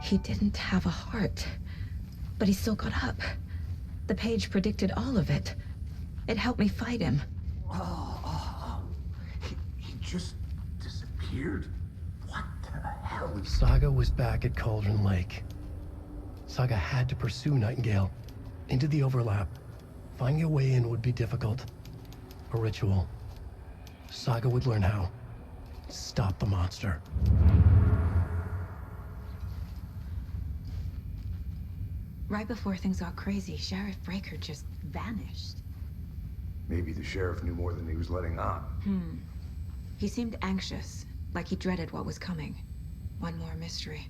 He didn't have a heart, but he still got up. The page predicted all of it. It helped me fight him. He just disappeared? What the hell? Saga was back at Cauldron Lake. Saga had to pursue Nightingale into the overlap. Finding a way in would be difficult. A ritual. Saga would learn how. Stop the monster. Right before things got crazy, Sheriff Breaker just vanished. Maybe the sheriff knew more than he was letting on. He seemed anxious, like he dreaded what was coming. One more mystery.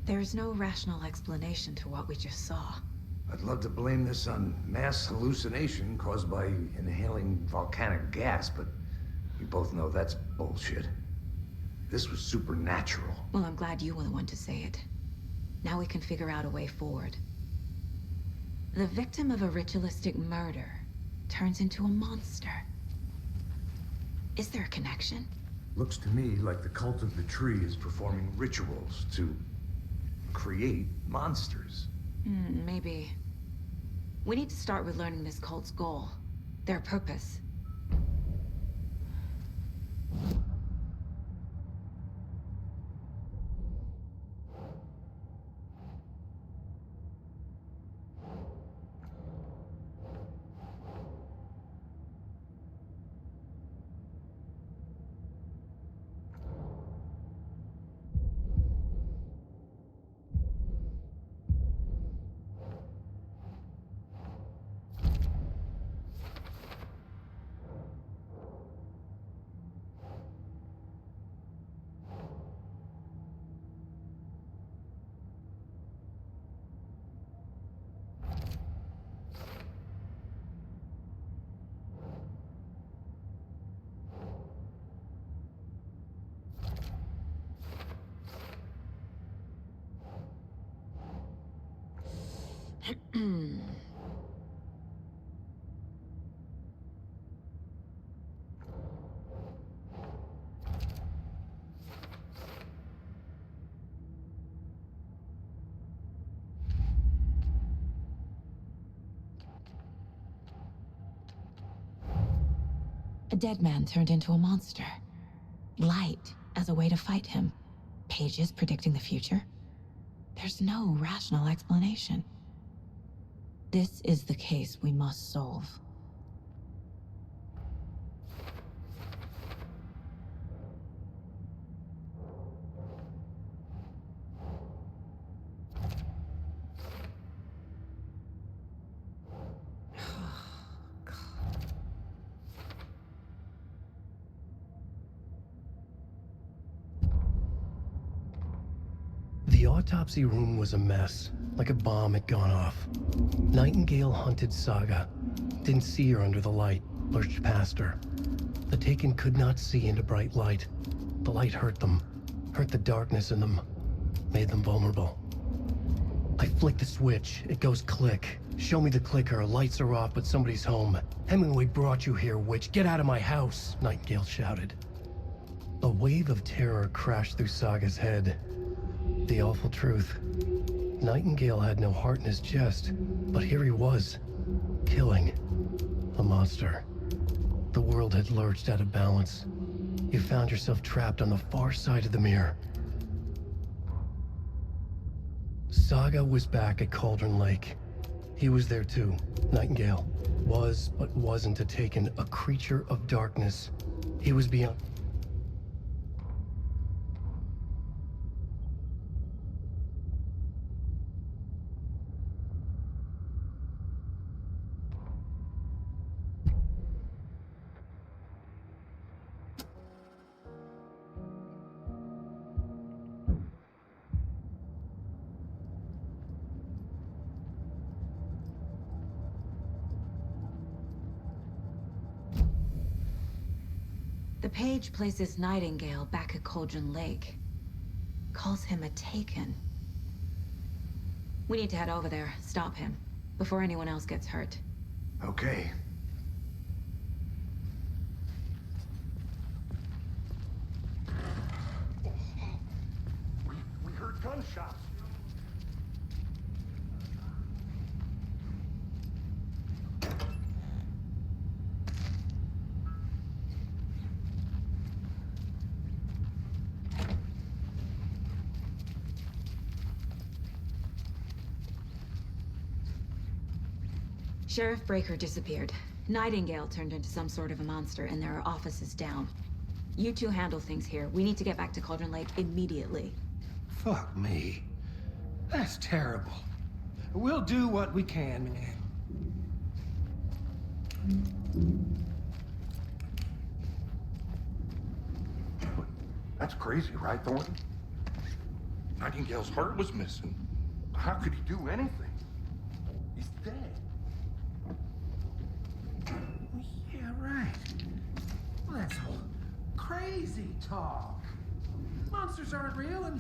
There's no rational explanation to what we just saw. I'd love to blame this on mass hallucination caused by inhaling volcanic gas, but we both know that's bullshit. This was supernatural. Well, I'm glad you were the one to say it. Now we can figure out a way forward. The victim of a ritualistic murder turns into a monster. Is there a connection? Looks to me like the cult of the tree is performing rituals to create monsters. Maybe. We need to start with learning this cult's goal, their purpose. A dead man turned into a monster. Light as a way to fight him. Pages predicting the future. There's no rational explanation. This is the case we must solve. The autopsy room was a mess, like a bomb had gone off. Nightingale hunted Saga. Didn't see her under the light, lurched past her. The Taken could not see into bright light. The light hurt them, hurt the darkness in them, made them vulnerable. I flick the switch, it goes click. Show me the clicker, lights are off but somebody's home. Hemingway brought you here, witch, get out of my house, Nightingale shouted. A wave of terror crashed through Saga's head. The awful truth. Nightingale had no heart in his chest, but here he was, killing a monster. The world had lurched out of balance. You found yourself trapped on the far side of the mirror. Saga was back at Cauldron Lake. He was there too. Nightingale was, but wasn't a Taken, a creature of darkness. He was beyond... The page places Nightingale back at Cauldron Lake. Calls him a Taken. We need to head over there, stop him, before anyone else gets hurt. Okay. We heard gunshots. Sheriff Breaker disappeared. Nightingale turned into some sort of a monster, and there are offices down. You two handle things here. We need to get back to Cauldron Lake immediately. Fuck me. That's terrible. We'll do what we can, man. That's crazy, right, Thornton? Nightingale's heart was missing. How could he do anything? He's dead. Yeah, right. Well, that's all crazy talk. Monsters aren't real, and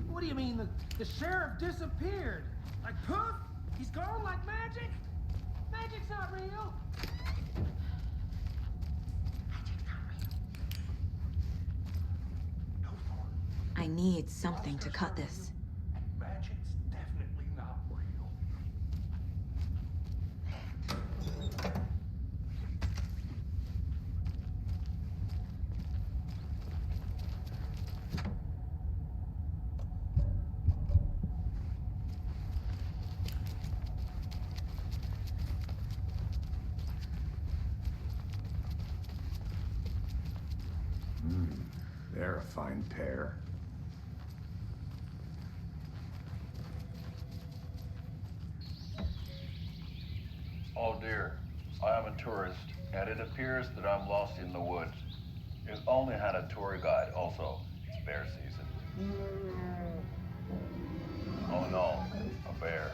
what do you mean the sheriff disappeared? Like poof? He's gone like magic? Magic's not real. No, Thornton. I need something to cut this. Magic's definitely not real. They're a fine pair. Oh dear, I am a tourist, and it appears that I'm lost in the woods. You've only had a tour guide, also. It's bear season. Oh no, a bear.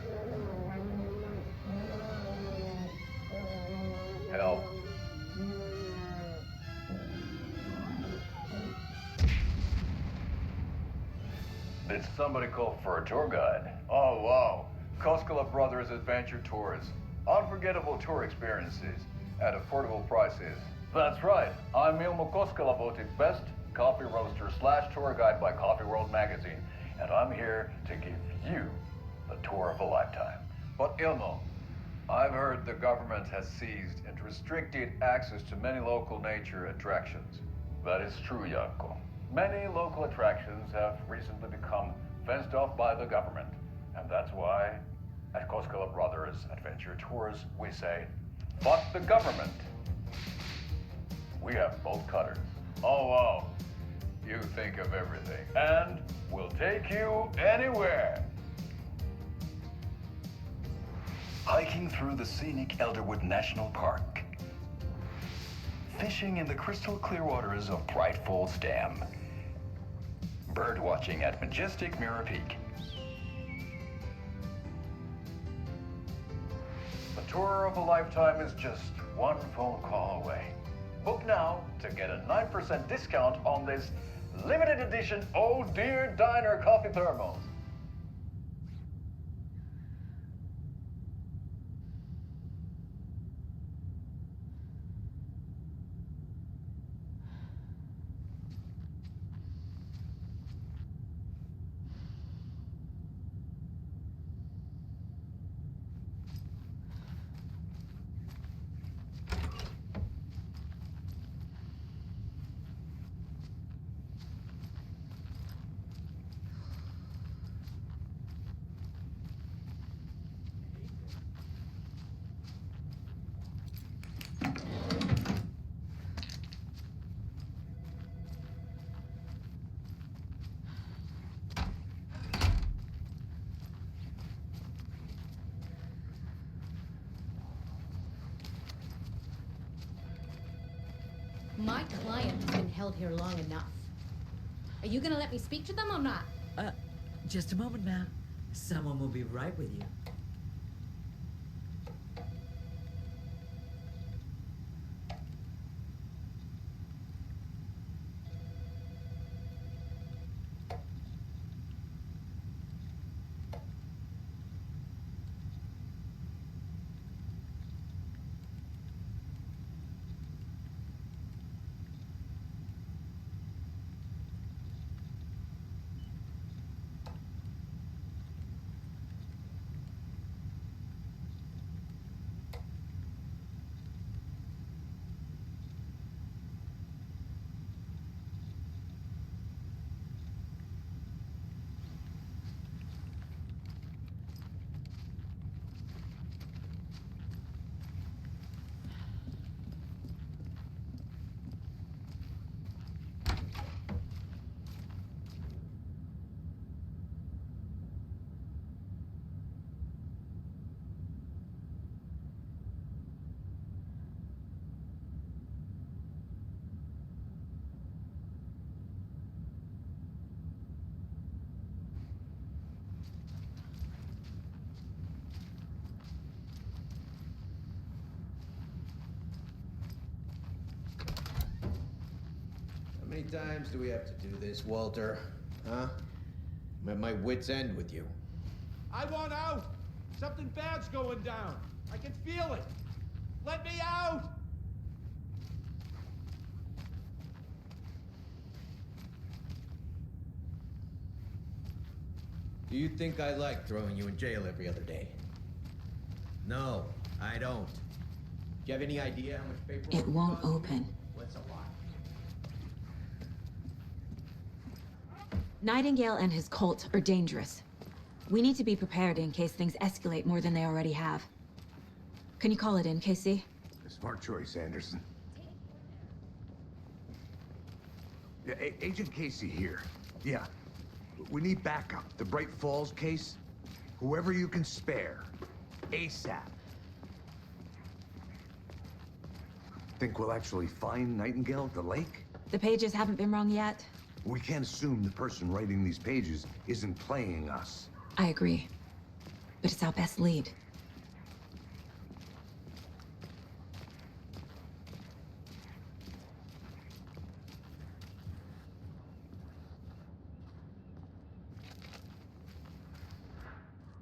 Help. Did somebody call for a tour guide? Oh wow, Koskela Brothers Adventure Tours. Unforgettable tour experiences at affordable prices. That's right, I'm Ilmo Koskela, voted best coffee roaster / tour guide by Coffee World magazine, and I'm here to give you the tour of a lifetime. But Ilmo, I've heard the government has seized and restricted access to many local nature attractions. That is true, Janko. Many local attractions have recently become fenced off by the government, and that's why at Koskela Brothers Adventure Tours, we say, fuck the government. We have bolt cutters. Oh, wow. You think of everything. And we'll take you anywhere. Hiking through the scenic Elderwood National Park. Fishing in the crystal clear waters of Bright Falls Dam. Bird watching at majestic Mirror Peak. The tour of a lifetime is just one phone call away. Book now to get a 9% discount on this limited edition Oh Dear Diner coffee thermos. My client has been held here long enough. Are you gonna let me speak to them or not? Just a moment, ma'am. Someone will be right with you. many times do we have to do this, Walter? Huh? I'm at my wit's end with you. I want out! Something bad's going down. I can feel it. Let me out! Do you think I like throwing you in jail every other day? No, I don't. Do you have any idea how much paperwork It won't we've gone open. through? What's a lot? Nightingale and his cult are dangerous. We need to be prepared in case things escalate more than they already have. Can you call it in, Casey? Smart choice, Anderson. Yeah, Agent Casey here. Yeah. We need backup. The Bright Falls case. Whoever you can spare. ASAP. Think we'll actually find Nightingale at the lake? The pages haven't been wrong yet. We can't assume the person writing these pages isn't playing us. I agree. But it's our best lead.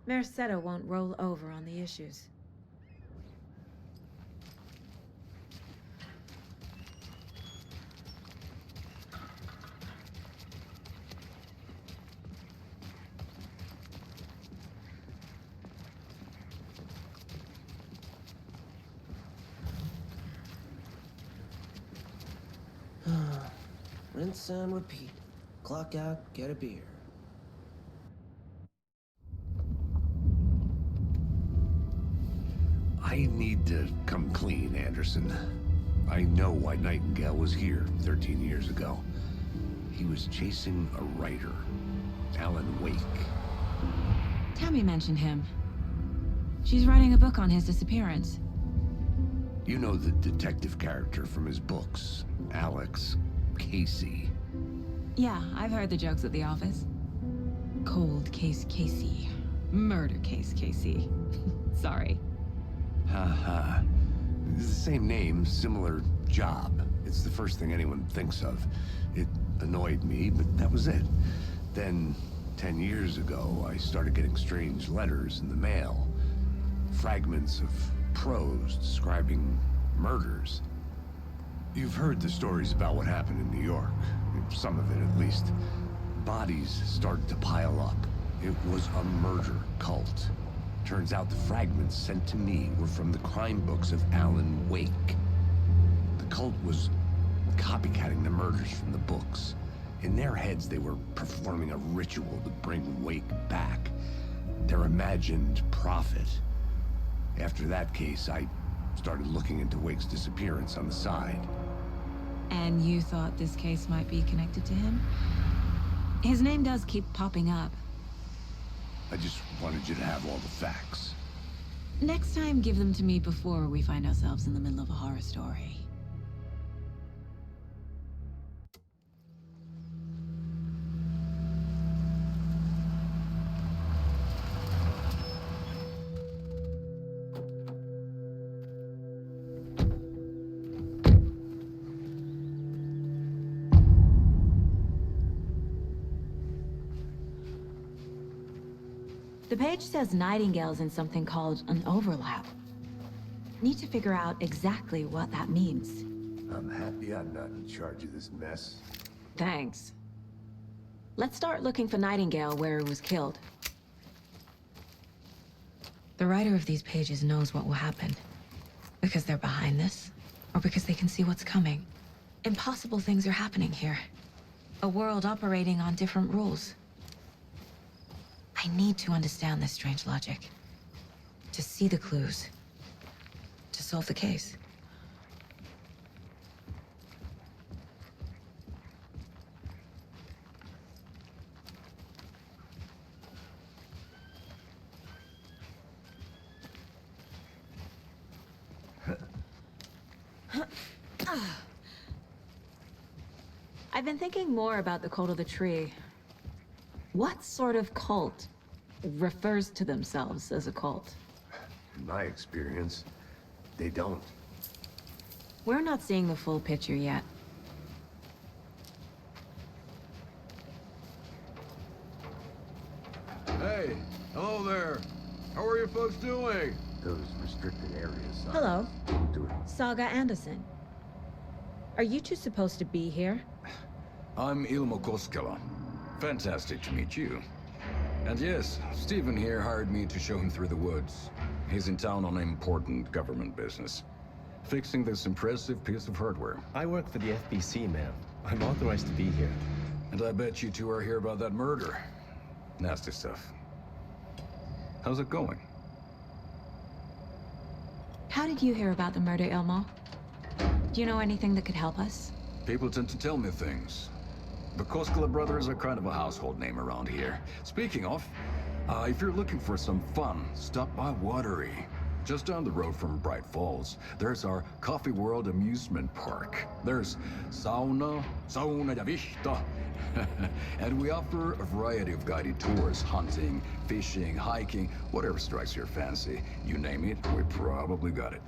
Merced won't roll over on the issues. Rinse and repeat. Clock out, get a beer. I need to come clean, Anderson. I know why Nightingale was here 13 years ago. He was chasing a writer, Alan Wake. Tammy mentioned him. She's writing a book on his disappearance. You know the detective character from his books, Alex Casey. Yeah, I've heard the jokes at the office. Cold case Casey. Murder case Casey. Sorry. Ha. It's the same name, similar job. It's the first thing anyone thinks of. It annoyed me, but that was it. Then, 10 years ago, I started getting strange letters in the mail. Fragments of prose describing murders. You've heard the stories about what happened in New York. Some of it, at least. Bodies started to pile up. It was a murder cult. Turns out the fragments sent to me were from the crime books of Alan Wake. The cult was copycatting the murders from the books. In their heads, they were performing a ritual to bring Wake back. Their imagined prophet. After that case, I started looking into Wake's disappearance on the side. And you thought this case might be connected to him? His name does keep popping up. I just wanted you to have all the facts. Next time, give them to me before we find ourselves in the middle of a horror story. The page says Nightingale's in something called an overlap. Need to figure out exactly what that means. I'm happy I'm not in charge of this mess. Thanks. Let's start looking for Nightingale where he was killed. The writer of these pages knows what will happen. Because they're behind this, or because they can see what's coming. Impossible things are happening here. A world operating on different rules. I need to understand this strange logic. To see the clues. To solve the case. I've been thinking more about the cult of the tree. What sort of cult refers to themselves as a cult? In my experience, they don't. We're not seeing the full picture yet. are you folks doing? Those restricted areas. Hello. Do it. Saga Anderson. Are you two supposed to be here? I'm Ilmo Koskela. Fantastic to meet you. And yes, Stephen here hired me to show him through the woods. He's in town on important government business. Fixing this impressive piece of hardware. I work for the FBC, ma'am. I'm authorized to be here. And I bet you two are here about that murder. Nasty stuff. How's it going? How did you hear about the murder, Ilmo? Do you know anything that could help us? People tend to tell me things. The Koskela brothers are kind of a household name around here. Speaking of, if you're looking for some fun, stop by Watery. Just down the road from Bright Falls, there's our Coffee World amusement park. There's sauna ja vihta. And we offer a variety of guided tours, hunting, fishing, hiking, whatever strikes your fancy. You name it, we probably got it.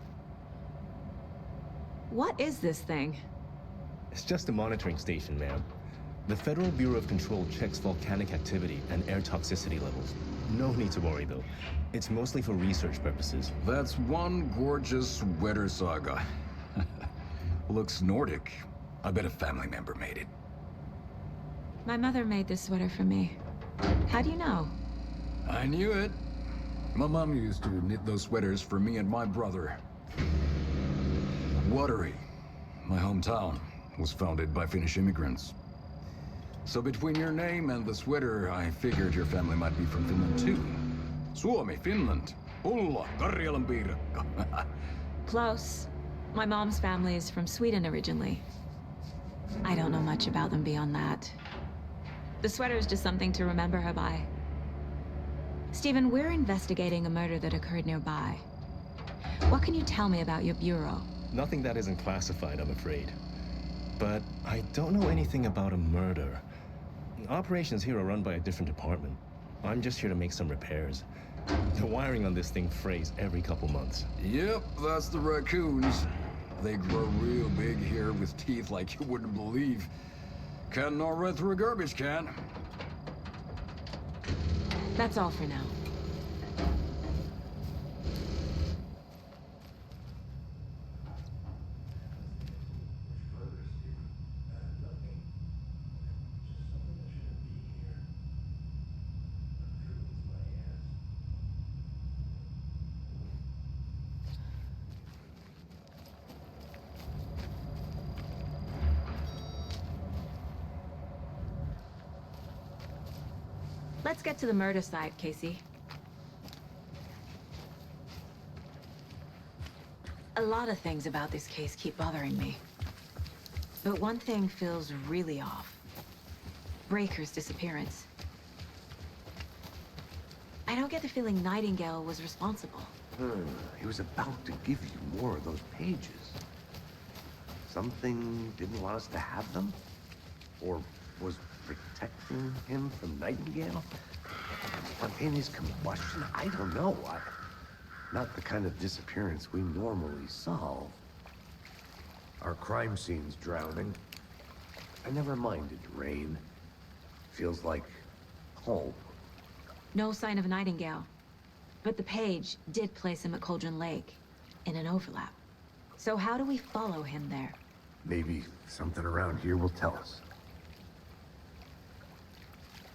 What is this thing? It's just a monitoring station, ma'am. The Federal Bureau of Control checks volcanic activity and air toxicity levels. No need to worry, though. It's mostly for research purposes. That's one gorgeous sweater, Saga. Looks Nordic. I bet a family member made it. My mother made this sweater for me. How do you know? I knew it. My mom used to knit those sweaters for me and my brother. Watery, my hometown, was founded by Finnish immigrants. So between your name and the sweater, I figured your family might be from Finland too. Suomi, Finland. Ulla, Karjalan piirakka. Close. My mom's family is from Sweden originally. I don't know much about them beyond that. The sweater is just something to remember her by. Stephen, we're investigating a murder that occurred nearby. What can you tell me about your bureau? Nothing that isn't classified, I'm afraid. But I don't know anything about a murder. Operations here are run by a different department. I'm just here to make some repairs. The wiring on this thing frays every couple months. Yep, that's the raccoons. They grow real big here with teeth like you wouldn't believe. Can't gnaw right through a garbage can. That's all for now. Let's get to the murder site, Casey. A lot of things about this case keep bothering me. But one thing feels really off. Breaker's disappearance. I don't get the feeling Nightingale was responsible. He was about to give you more of those pages. Something didn't want us to have them? Or was protecting him from Nightingale? Spontaneous combustion? I don't know. Not the kind of disappearance we normally solve. Our crime scene's drowning. I never minded rain. Feels like home. No sign of Nightingale. But the page did place him at Cauldron Lake, in an overlap. So how do we follow him there? Maybe something around here will tell us.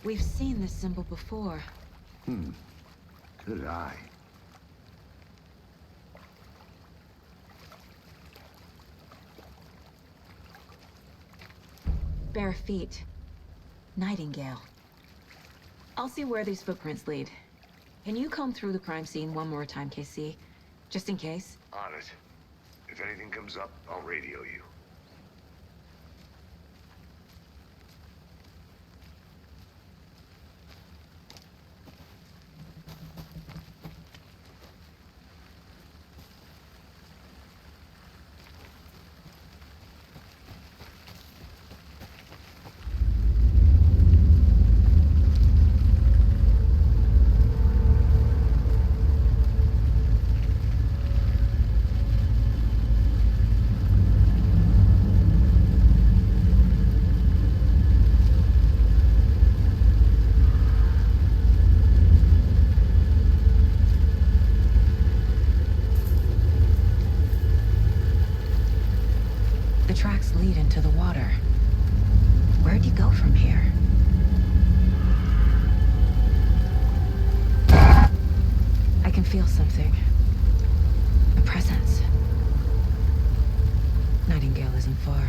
We've seen this symbol before. Good eye. Bare feet. Nightingale. I'll see where these footprints lead. Can you comb through the crime scene one more time, KC? Just in case? On it. If anything comes up, I'll radio you. tracks lead into the water. Where'd you go from here? I can feel something. A presence. Nightingale isn't far.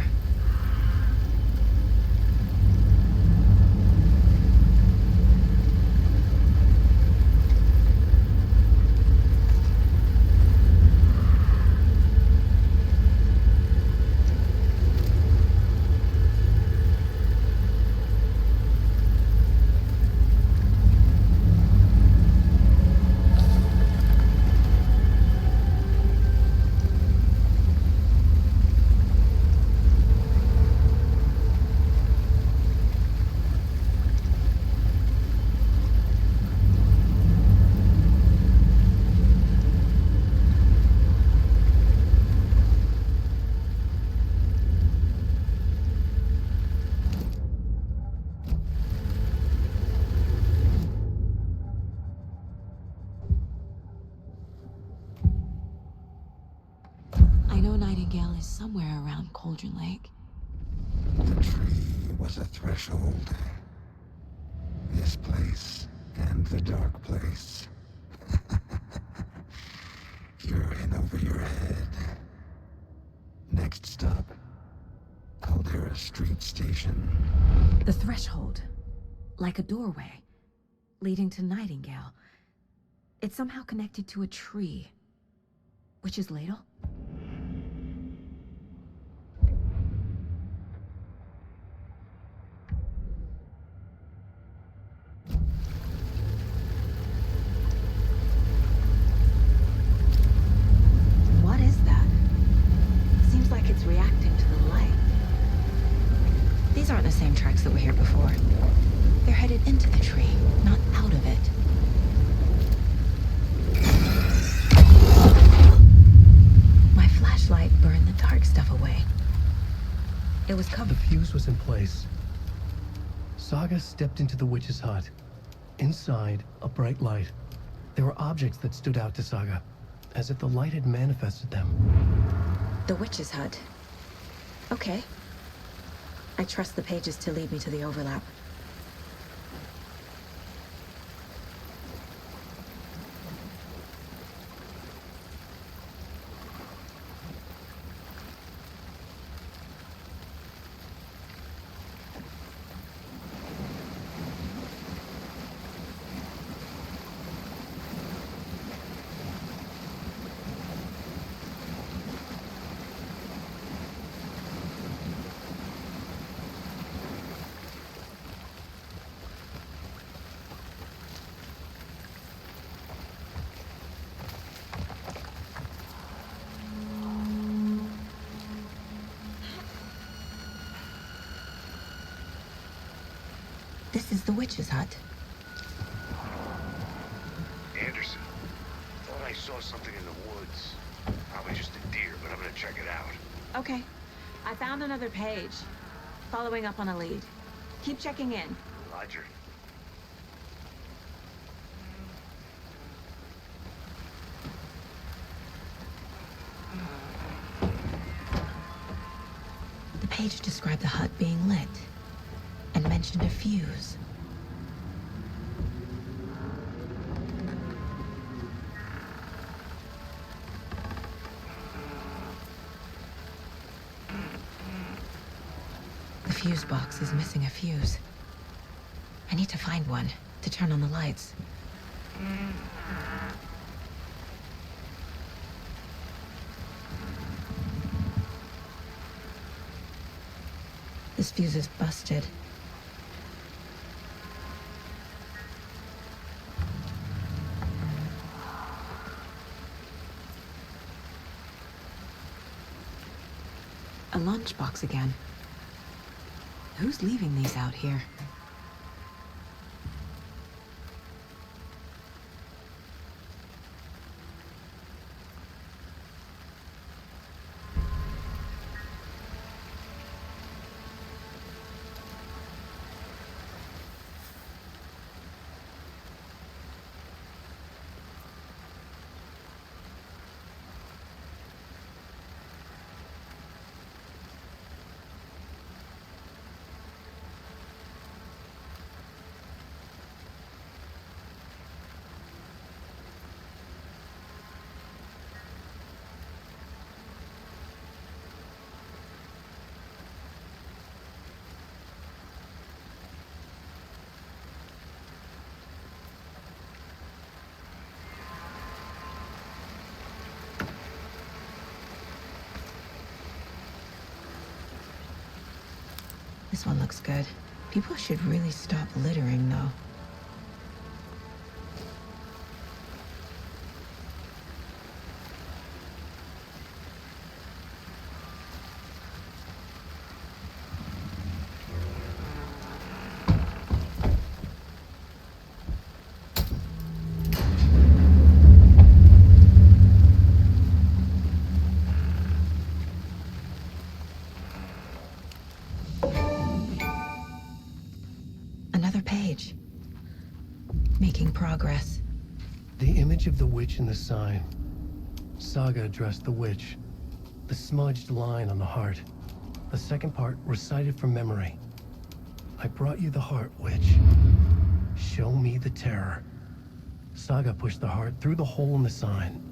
I know Nightingale is somewhere around Cauldron Lake. The tree was a threshold. This place and the dark place. You're in over your head. Next stop, Caldera Street Station. The threshold. Like a doorway. Leading to Nightingale. It's somehow connected to a tree. Witch's Ladle? What is that? Seems like it's reacting to the light. These aren't the same tracks that were here before. They're headed into the tree, not out of it. My flashlight burned the dark stuff away. It was The covered. fuse was in place. Saga stepped into the witch's hut. Inside, a bright light. There were objects that stood out to Saga, as if the light had manifested them. The witch's hut. Okay. I trust the pages to lead me to the overlap. This is the witch's hut. Anderson, thought I saw something in the woods. Probably just a deer, but I'm gonna check it out. Okay. I found another page. Following up on a lead. Keep checking in. Roger. The page described the hut being lit and mentioned a fuse. The fuse box is missing a fuse. I need to find one to turn on the lights. This fuse is busted. A lunchbox again. Who's leaving these out here? This one looks good. People should really stop littering, though. Another page. Making progress. The image of the witch in the sign. Saga addressed the witch. The smudged line on the heart. The second part recited from memory. I brought you the heart, witch. Show me the terror. Saga pushed the heart through the hole in the sign.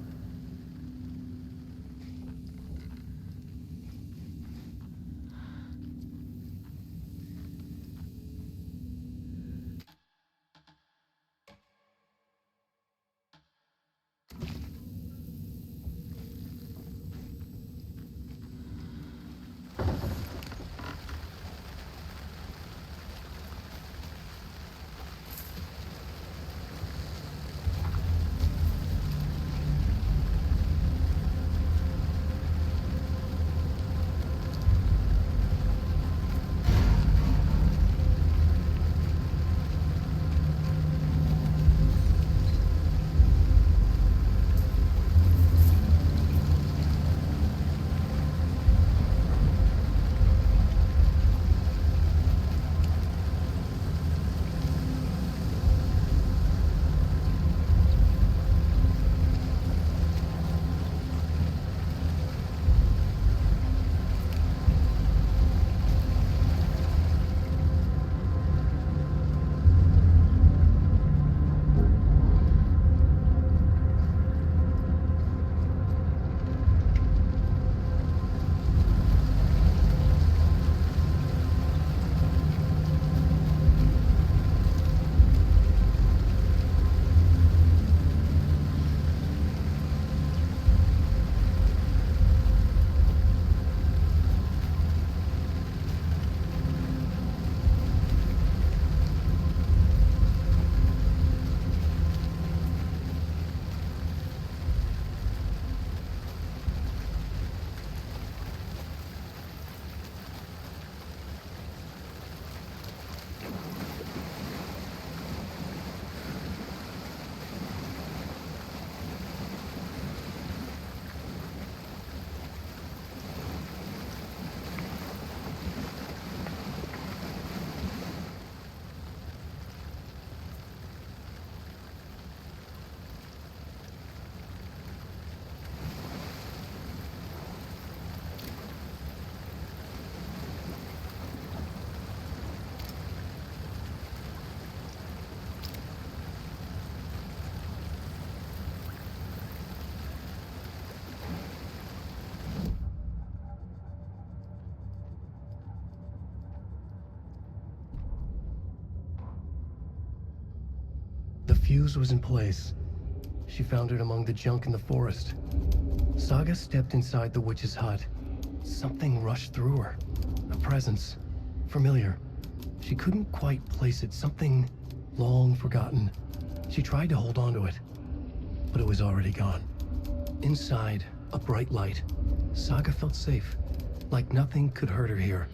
The fuse was in place. She found it among the junk in the forest. Saga stepped inside the witch's hut. Something rushed through her. A presence. Familiar. She couldn't quite place it. Something long forgotten. She tried to hold on to it, but it was already gone. Inside, a bright light. Saga felt safe. Like nothing could hurt her here.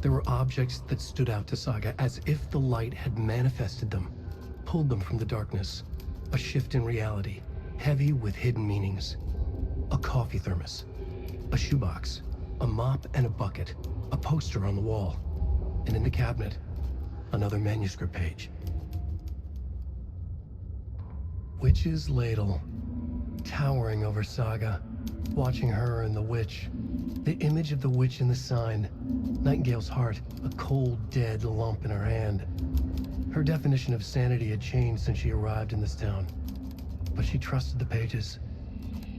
There were objects that stood out to Saga as if the light had manifested them. Pulled them from the darkness. A shift in reality, heavy with hidden meanings. A coffee thermos, a shoebox, a mop and a bucket, a poster on the wall, and in the cabinet, another manuscript page. Witch's ladle, towering over Saga, watching her and the witch. The image of the witch in the sign, Nightingale's heart, a cold, dead lump in her hand. Her definition of sanity had changed since she arrived in this town, but she trusted the pages,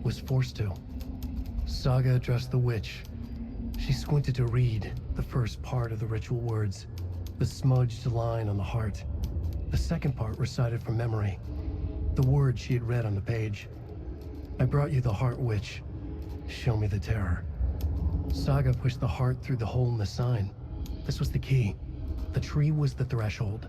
was forced to. Saga addressed the witch. She squinted to read the first part of the ritual words, the smudged line on the heart. The second part recited from memory, the words she had read on the page. I brought you the heart, witch. Show me the terror. Saga pushed the heart through the hole in the sign. This was the key. The tree was the threshold.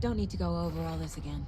Don't need to go over all this again.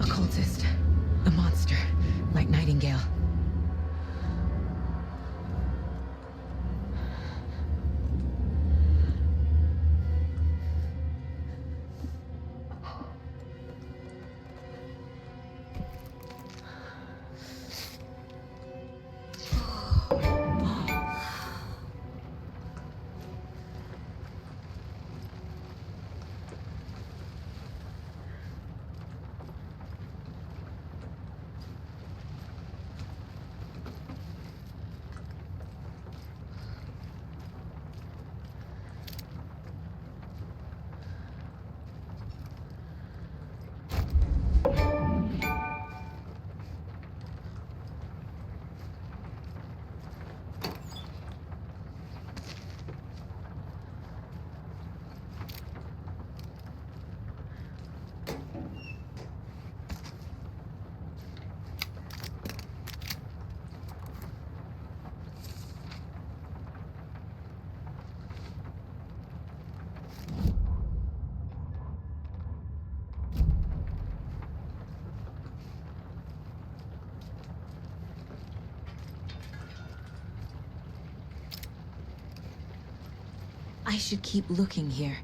Occultist. A monster. Like Nightingale. I should keep looking here.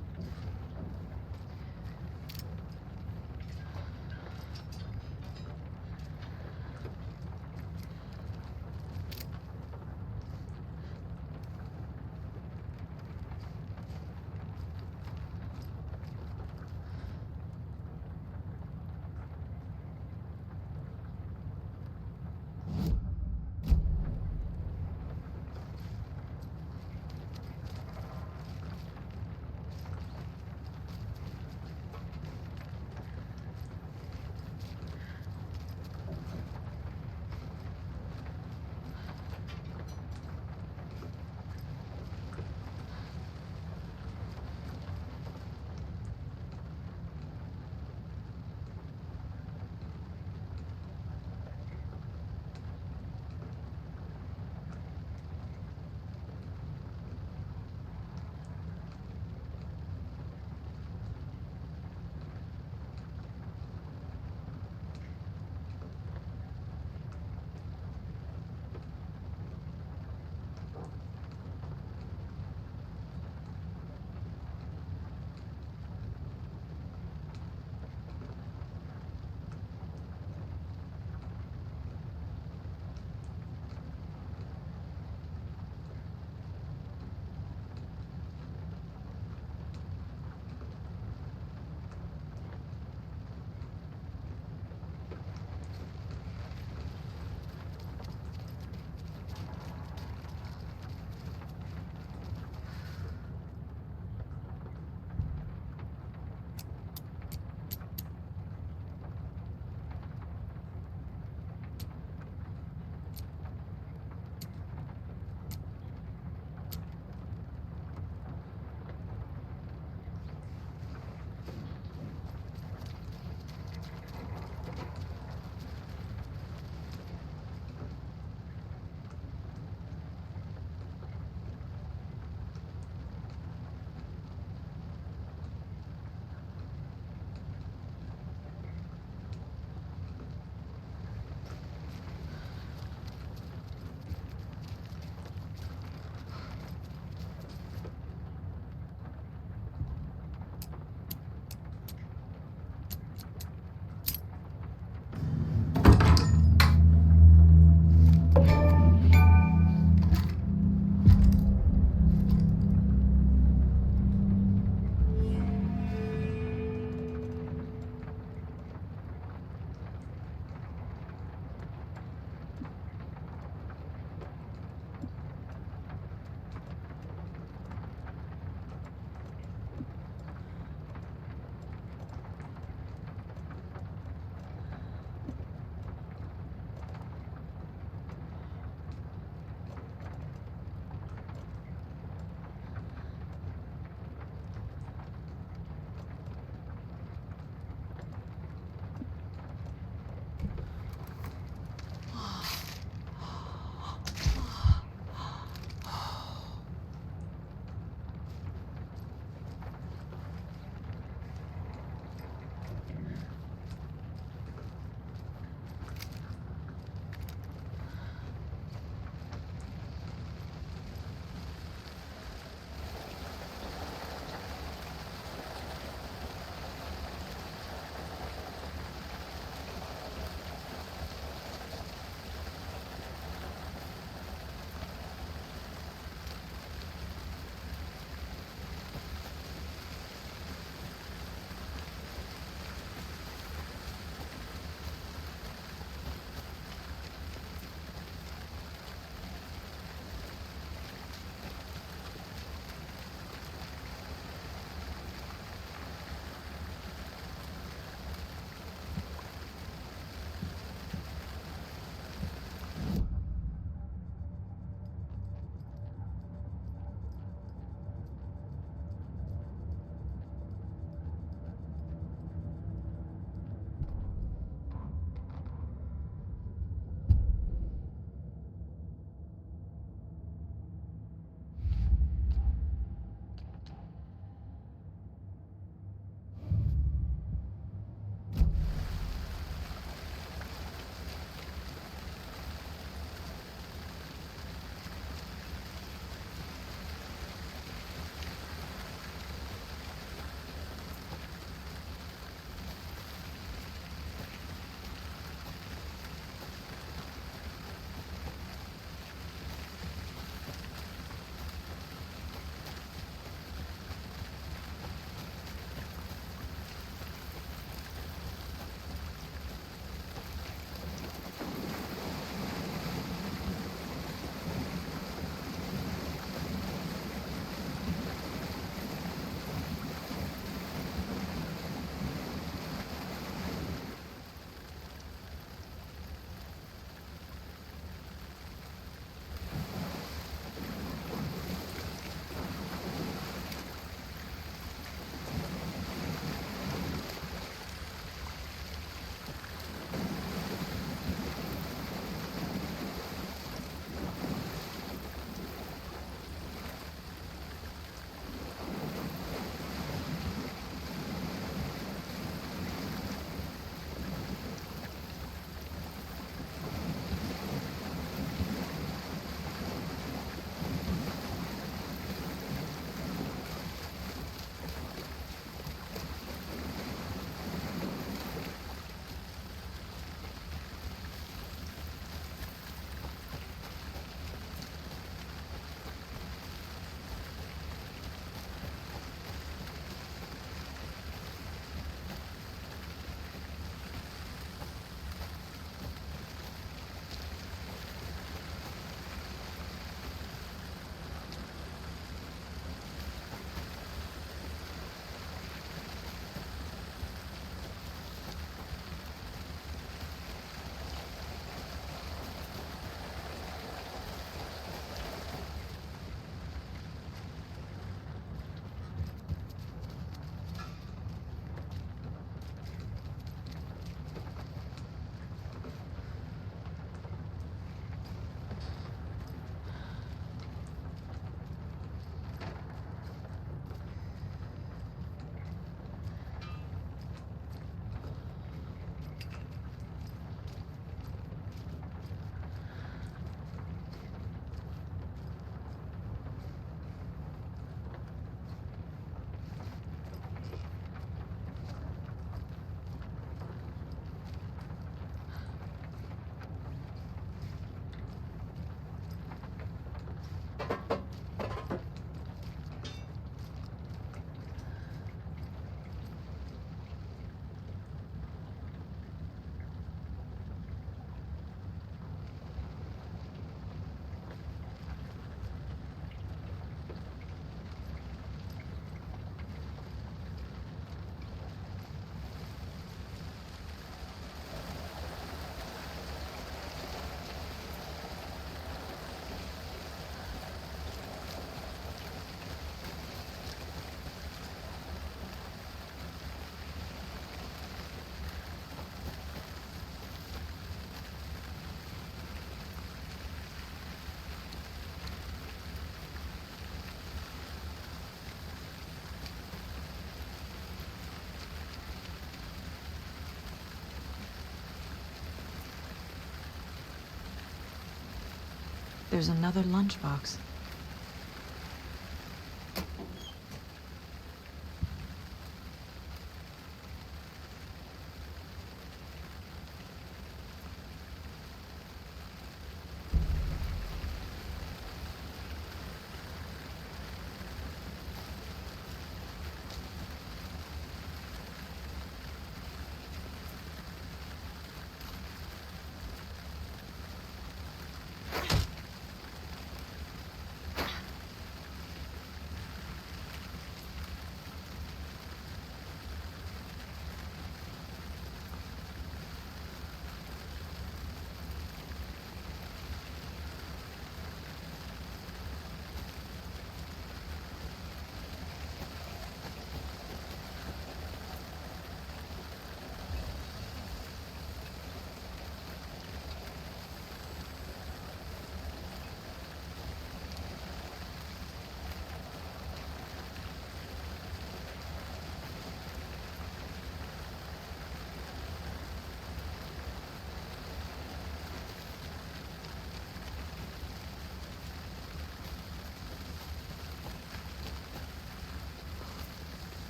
There's another lunchbox.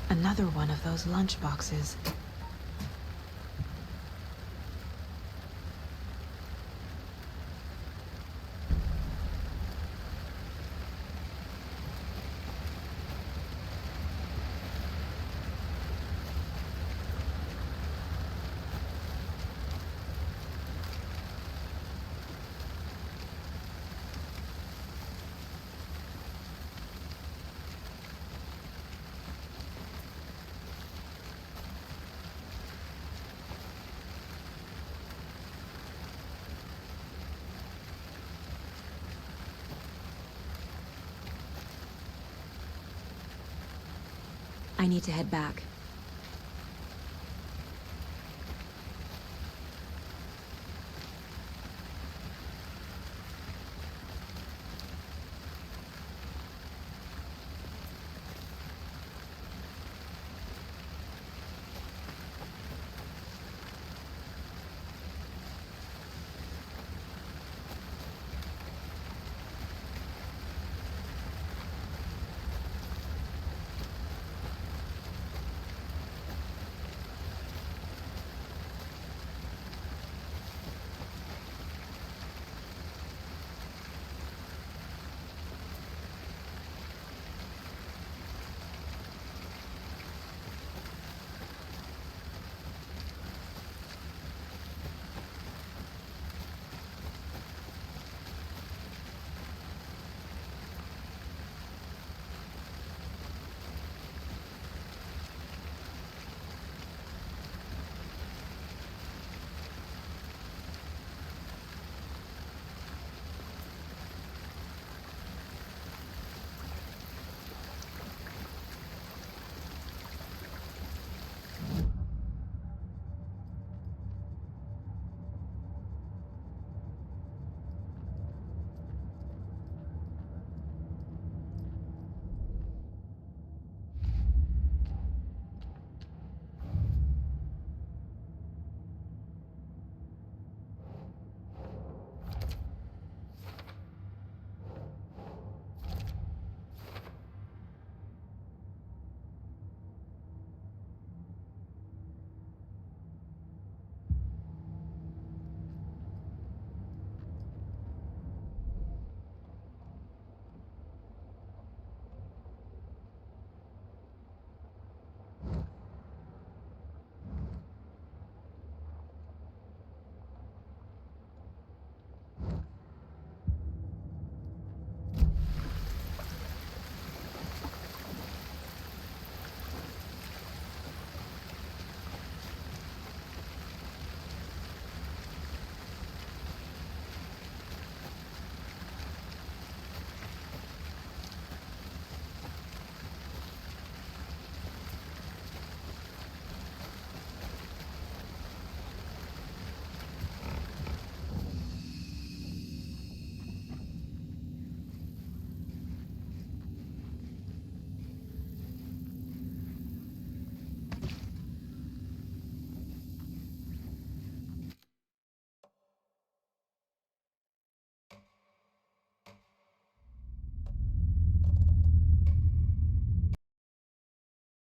Another one of those lunchboxes. I need to head back.